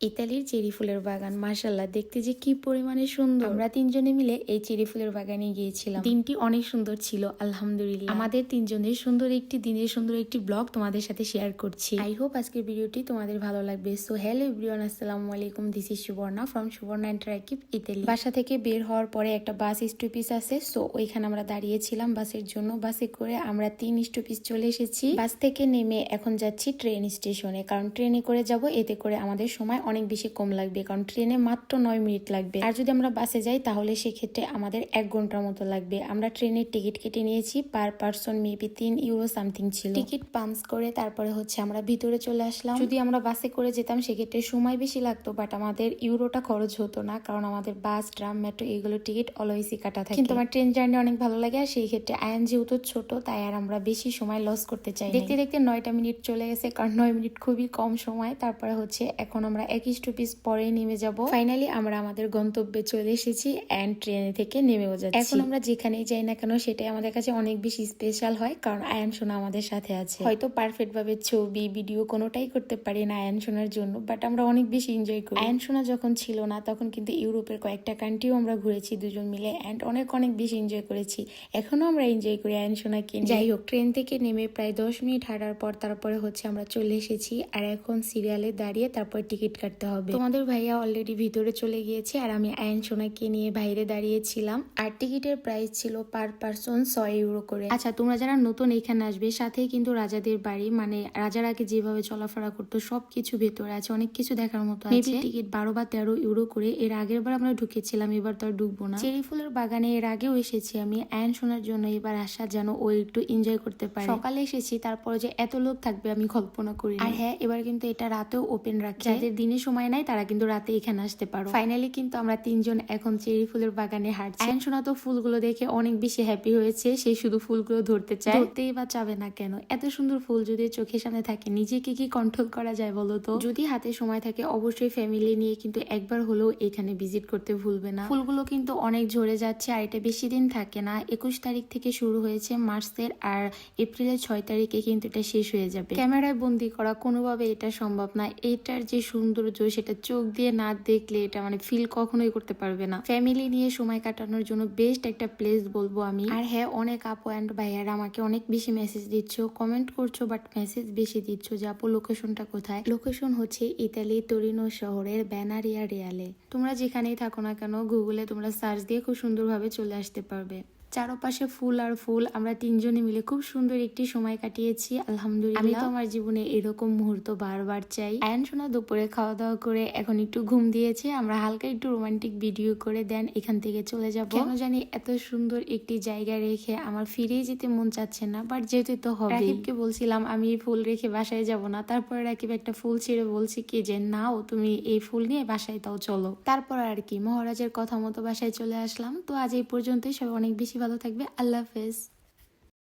ইতালির চেরি ফুলের বাগান মাশাআল্লাহ দেখতে যে কি পরিমাণে সুন্দর। আমরা তিনজনে মিলে এই চেরি ফুলের বাগানে গিয়েছিলাম। দিনটি অনেক সুন্দর ছিল আলহামদুলিল্লাহ। আমাদের তিনজনের সুন্দর একটি দিনের সুন্দর একটি ব্লগ তোমাদের সাথে শেয়ার করছি। আই হোপ আজকের ভিডিওটি তোমাদের ভালো লাগবে। সো হ্যালো এভরিওয়ান, আসসালামু আলাইকুম। This is Suborna from Suborna interactive Italy. বাসা থেকে বের হওয়ার পরে একটা বাস স্টপেজ আছে, সো ওইখানে আমরা দাঁড়িয়েছিলাম বাসের জন্য। বাসে করে আমরা 3 স্টপেজ চলে এসেছি। বাস থেকে নেমে এখন যাচ্ছি ট্রেন স্টেশনে, কারণ ট্রেনে করে যাব, এতে করে আমাদের সময় অনেক বেশি কম লাগবে, কারণ ট্রেনে মাত্র 9 মিনিট লাগবে। আর যদি আমরা বাসে যাই তাহলে সেক্ষেত্রে আমাদের 1 ঘন্টার মতো লাগবে। আমরা ট্রেনের টিকিট কেটে নিয়েছি, per person maybe 3 euro something ছিল। টিকিট পাঞ্চ করে তারপরে আমরা ভিতরে চলে আসলাম। যদি আমরা বাসে করে যেতাম সেক্ষেত্রে সময় বেশি লাগতো, বাট আমাদের ইউরোটা খরচ হতো না, কারণ আমাদের বাস, ট্রাম, মেট্রো এগুলো টিকিট অলওয়েজই কাটা থাকে। কিন্তু আমার ট্রেন জার্নি অনেক ভালো লাগে, আর সেই ক্ষেত্রে আয়ান যেহেতু ছোট তাই আর আমরা বেশি সময় লস করতে চাই। দেখতে দেখতে 9টা মিনিট চলে গেছে, কারণ 9 মিনিট খুবই কম সময়। তারপরে এখন আমরা 1 স্টপেজ পরে নেমে যাব। ফাইনালি আমরা আমাদের গন্তব্যে চলে এসেছি এন্ড ট্রেনে থেকে নেমেও যাচ্ছি। এখন আমরা যেখানেই যাই না কেন সেটাই আমাদের কাছে অনেক বেশি স্পেশাল হয়, কারণ আয়ান সোনা আমাদের সাথে আছে। হয়তো পারফেক্ট ভাবে ছবি ভিডিও কোনোটাই করতে পারি না আয়ান সোনার জন্য, বাট আমরা অনেক বেশি এনজয় করি। আয়ান সোনা যখন ছিল না তখন কিন্তু ইউরোপের কয়েকটা কান্ট্রিও আমরা ঘুরেছি দুজন মিলে, এন্ড অনেক বেশি এনজয় করেছি। এখনো আমরা এনজয় করি আয়ান সোনাকে। যাই হোক, ট্রেন থেকে নেমে প্রায় 10 মিনিট হাঁটার পর তারপরে আমরা চলে এসেছি, আর এখন সিরিয়ালে দাঁড়িয়ে তারপর টিকিট কাটতে হবে। তোমাদের ভাইয়া অলরেডি ভিতরে চলে গিয়েছে, আর আমি আয়ান সোনাকে নিয়ে বাইরে দাঁড়িয়েছিলাম। আর টিকিটের প্রাইস ছিল পার পারসন 6 ইউরো করে। আচ্ছা, তোমরা যারা নতুন এখানে আসবে, সাথে কিন্তু রাজাদের বাড়ি, মানে রাজারা আগে যেভাবে চলাফেরা করতো সবকিছু ভেতরে আছে, অনেক কিছু দেখার মতো আছে। টিকিট 12 বা 13 ইউরো করে। এর আগের বার আমরা ঢুকেছিলাম, এবার তো আর ঢুকবো না। চেরি ফুলের বাগানে এর আগেও এসেছি আমি। আয়ান সোনার জন্য এবার আসা যেন ও একটু এনজয় করতে পারে। সকালে এসেছি, তারপরে যে এত লোক থাকবে আমি কল্পনা করি। আর হ্যাঁ, এবার কিন্তু এটা রাতেও ওপেন রাখে। যাদের দিনে সময় নাই তারা কিন্তু রাতে এখানে আসতে পারো। ফাইনালি কিন্তু আমরা তিনজন এখন চেরি ফুলের বাগানে হাঁটছি। আয়ান সোনা তো ফুলগুলো দেখে অনেক বেশি হ্যাপি হয়েছে, সে শুধু ফুলগুলো ধরতে চায়। ধরতেই বা চাবে না কেন? এত সুন্দর ফুল যদি চোখের সামনে থাকে নিজেকে কি কন্ট্রোল করা যায় বলো তো? যদি হাতে সময় থাকে অবশ্যই ফ্যামিলি নিয়ে কিন্তু একবার হলেও এখানে ভিজিট করতে ভুলবে না। ফুলগুলো কিন্তু অনেক ঝরে যাচ্ছে, আর এটা বেশি দিন থাকে না। 21 তারিখ থেকে শুরু হয়েছে মার্চের, আর এপ্রিলের 6 তারিখে কিন্তু এটা শেষ হয়ে যাবে। ক্যামেরায় বন্দি করা কোনোভাবে এটা সম্ভব না। এটার যে সৌন্দর্য সেটা চোখ দিয়ে না দেখলে এটা মানে ফিল কখনোই করতে পারবে না। ফ্যামিলি নিয়ে সময় কাটানোর জন্য বেস্ট একটা প্লেস বলবো আমি। আর হ্যাঁ, অনেক আপু অ্যান্ড ভাইয়ারা আমাকে অনেক বেশি মেসেজ দিচ্ছ, কমেন্ট করছো, বাট মেসেজ বেশি দিচ্ছ যে আপু লোকেশনটা কোথায়। লোকেশন হচ্ছে ইতালি তোরিনো শহরের ব্যানারিয়া রিয়ালে। তোমরা যেখানেই থাকো না কেন গুগলে তোমরা সার্চ দিয়ে খুব সুন্দরভাবে চলে আসতে পারবে। চারপাশে ফুল আর ফুল। আমরা তিনজনে মিলে খুব সুন্দর একটি সময় কাটিয়েছি আলহামদুলিল্লাহ। আমি তো আমার জীবনে এরকম মুহূর্ত বারবার চাই। আয়ান সোনা দুপুরে খাওয়া দাওয়া করে এখন একটু ঘুম দিয়েছে। আমরা হালকা একটু রোমান্টিক ভিডিও করে দেন এখান থেকে চলে যাব। কেন জানি এত সুন্দর একটি জায়গা রেখে আমার ফিরে যেতে মন চাচ্ছে না, বাট যেতে তো হবে। রাকিবকে বলছিলাম আমি এই ফুল রেখে বাসায় যাব না, তারপরে রাকিব একটা ফুল ছিঁড়ে বলছে কি যে নাও তুমি এই ফুল নিয়ে বাসায় তাও চলো। তারপর আর কি মহারাজের কথা মতো বাসায় চলে আসলাম। তো আজ এই পর্যন্তই। সবাই অনেক বেশি ভালো থাকবে। আল্লাহ হাফেজ।